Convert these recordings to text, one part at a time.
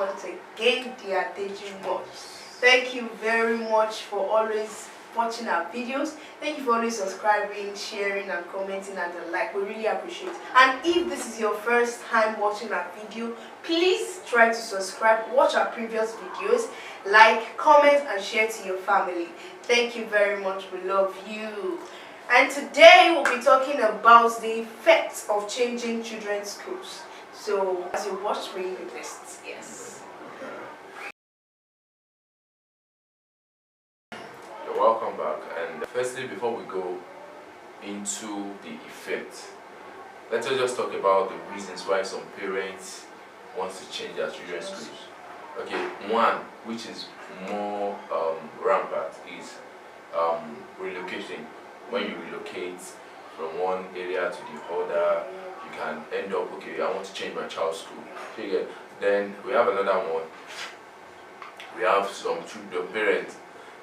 once again, dear Digimon. Thank you very much for always watching our videos. Thank you for always subscribing, sharing and commenting and the like. We really appreciate it. And if this is your first time watching our video, please try to subscribe, watch our previous videos, like, comment and share to your family. Thank you very much. We love you. And today we'll be talking about the effects of changing children's schools. So as you watch me, list, yes. You're welcome back. And firstly, before we go into the effect, let us just talk about the reasons why some parents want to change their children's schools. Okay, one which is more rampant is relocating. When you relocate from one area to the other, you can end up, okay, I want to change my child's school. Then we have another one. We have some children, parents.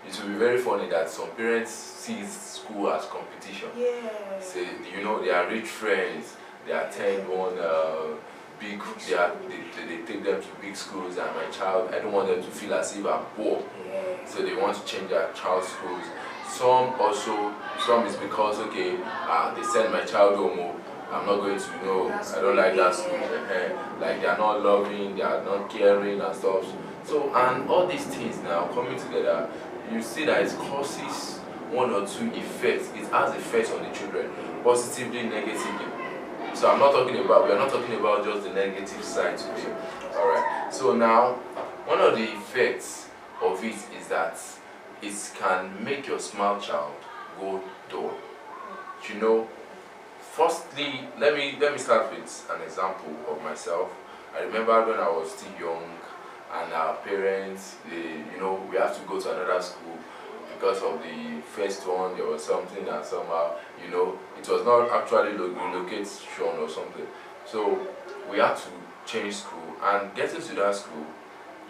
It will be very funny that some parents see school as competition. Yeah. Say, you know, they are rich friends. They attend one big. They take them to big schools, and my child, I don't want them to feel as if I'm poor. Yeah. So they want to change their child's schools. Some is because, okay, they send my child home. I'm not going to, I don't like that school. Like, they are not loving, they are not caring and stuff. So, and all these things now coming together, you see that it causes one or two effects. It has effects on the children, positively, negatively. So we are not talking about just the negative side today. Alright. So now, one of the effects of it is that it can make your small child go dull. Firstly, let me start with an example of myself. I remember when I was still young, and our parents, we have to go to another school because of the first one. There was something that somehow, it was not actually relocation or something. So we had to change school, and getting to that school,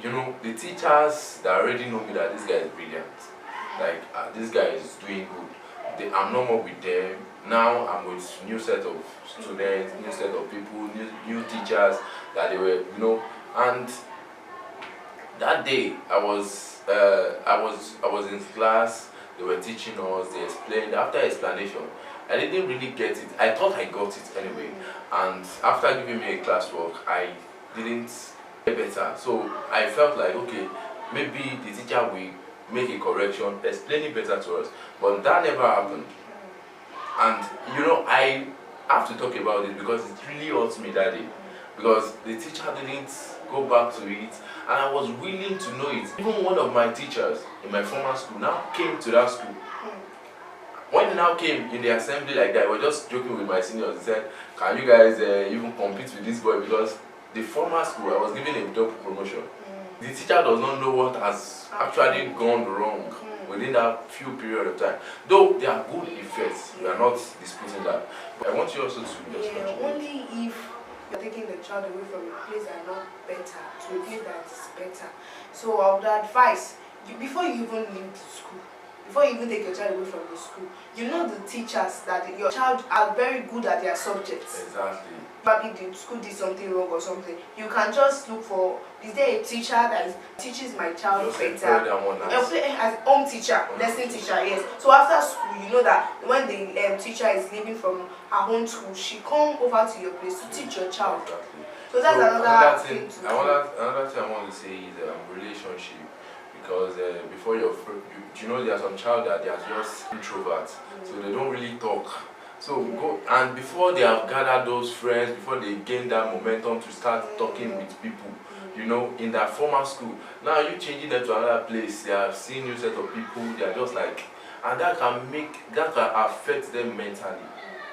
the teachers that already know me that this guy is brilliant, like this guy is doing good. I'm no more with them. Now I'm with new set of students, new set of people, new teachers that they were, and that day I was in class. They were teaching us. They explained. After explanation, I didn't really get it. I thought I got it anyway. And after giving me a classwork, I didn't get better. So I felt like, okay, maybe the teacher will make a correction, explain it better to us. But that never happened. And I have to talk about it because it really hurts me that day. Because the teacher didn't go back to it, and I was willing to know it. Even one of my teachers in my former school now came to that school. When he now came in the assembly like that, I was just joking with my seniors. He said, can you guys even compete with this boy? Because the former school, I was given a double promotion. The teacher does not know what has actually gone wrong within that few period of time. Though there are good effects, we are not disputing that. But I want you also to just contribute. Only if you're taking the child away from a place that is not better to a place that is better. So I would advise you, before you even leave the school, before you even take your child away from the school, the teachers that your child are very good at their subjects. Exactly. Probably the school did something wrong or something. You can just look for, is there a teacher that teaches my child better? As home teacher, lesson teacher, yes. So after school, you know that when the teacher is leaving from her own school, she come over to your place to teach your child. Exactly. So that's another thing to do. Another thing I want to say is relationship. Because before there are some child that they are just introverts, so they don't really talk. So go, and before they have gathered those friends, before they gain that momentum to start talking with people, in their former school, now you changing them to another place, they have seen new set of people, they are just like, and that can affect them mentally.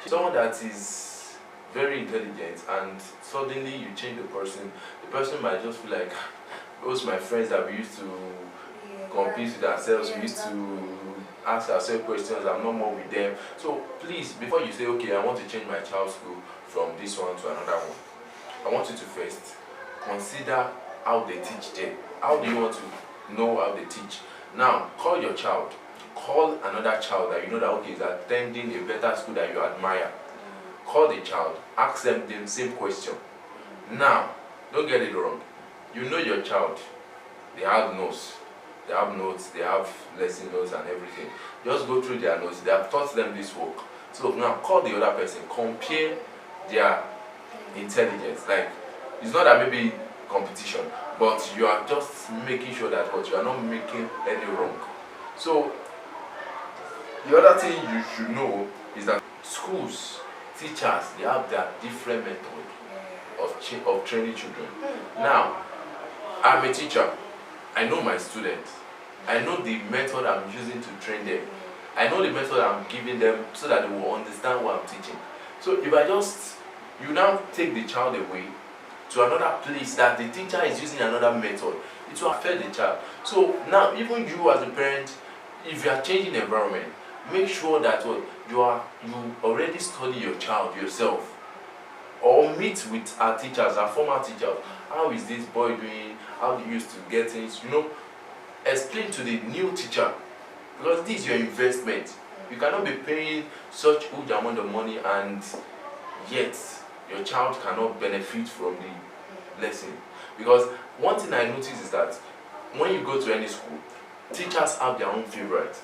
Someone that is very intelligent and suddenly you change the person might just feel like, those my friends that we used to compete with ourselves, we used to ask ourselves questions, I'm not more with them. So please, before you say, okay, I want to change my child's school from this one to another one, I want you to first consider how they teach them. How do you want to know how they teach? Now, call your child. Call another child that you know that, okay, is attending a better school that you admire. Call the child, ask them the same question. Now, don't get it wrong. you know your child. They have notes. They have notes, they have lesson notes and everything. Just go through their notes. They have taught them this work. So now call the other person, compare their intelligence. Like, it's not that maybe competition, but you are just making sure that what you are not making any wrong. So the other thing you should know is that schools, teachers, they have their different method of training children. Now, I'm a teacher. I know my students. I know the method I'm using to train them. I know the method I'm giving them so that they will understand what I'm teaching. So if you now take the child away to another place that the teacher is using another method, it will affect the child. So now, even you as a parent, if you are changing the environment, make sure that you already study your child yourself, or meet with our teachers, our former teachers. How is this boy doing? How do you used to get things? Explain to the new teacher, because this is your investment. You cannot be paying such huge amount of money and yet your child cannot benefit from the lesson. Because one thing I notice is that when you go to any school, teachers have their own favorite.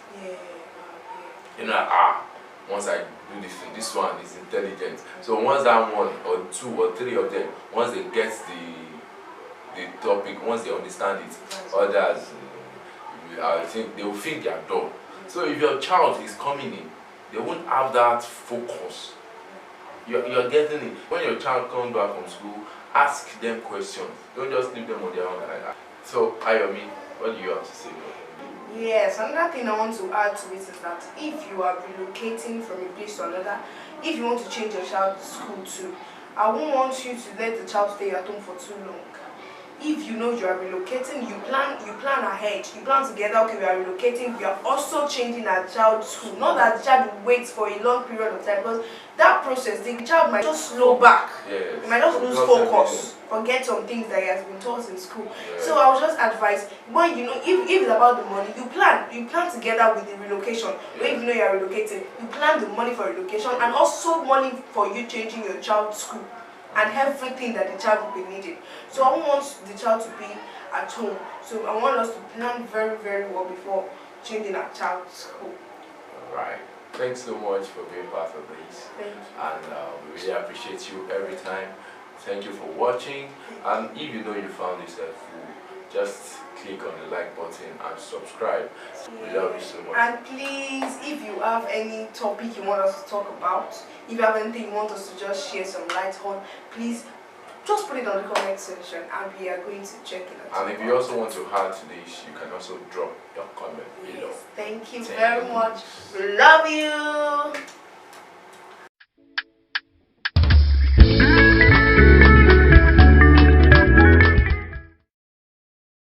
Once I do this thing, this one is intelligent. So once that one or two or three of them, once they get the topic, once they understand it, others, I think they will think they are done. So if your child is coming in, they won't have that focus. You're getting it. When your child comes back from school, ask them questions. Don't just leave them on their own like that. So, Ayomi, what do you have to say? Yes, another thing I want to add to it is that if you are relocating from a place to another, if you want to change your child's school too, I won't want you to let the child stay at home for too long. If you know you are relocating, you plan ahead. You plan together, okay, we are relocating, we are also changing our child's school. Not that the child will wait for a long period of time, because that process, the child might just slow back. Yes. He might just lose focus, forget some things that he has been taught in school. Yes. So I would just advise, when if it's about the money, you plan together with the relocation. Yes. When you know you are relocating, you plan the money for relocation and also money for you changing your child's school and everything that the child will be needing. So I don't want the child to be at home. So I want us to plan very, very well before changing our child's school. Alright. Thanks so much for being part of this. Thank you. And we really appreciate you every time. Thank you for watching. And if you know you found this helpful, just click on the like button and subscribe. We love you so much. And please, if you have any topic you want us to talk about, if you have anything you want us to just share some light on, please just put it on the comment section and we are going to check it out. And if you also want to add to this, you can also drop your comment below. Thank you very much. We love you.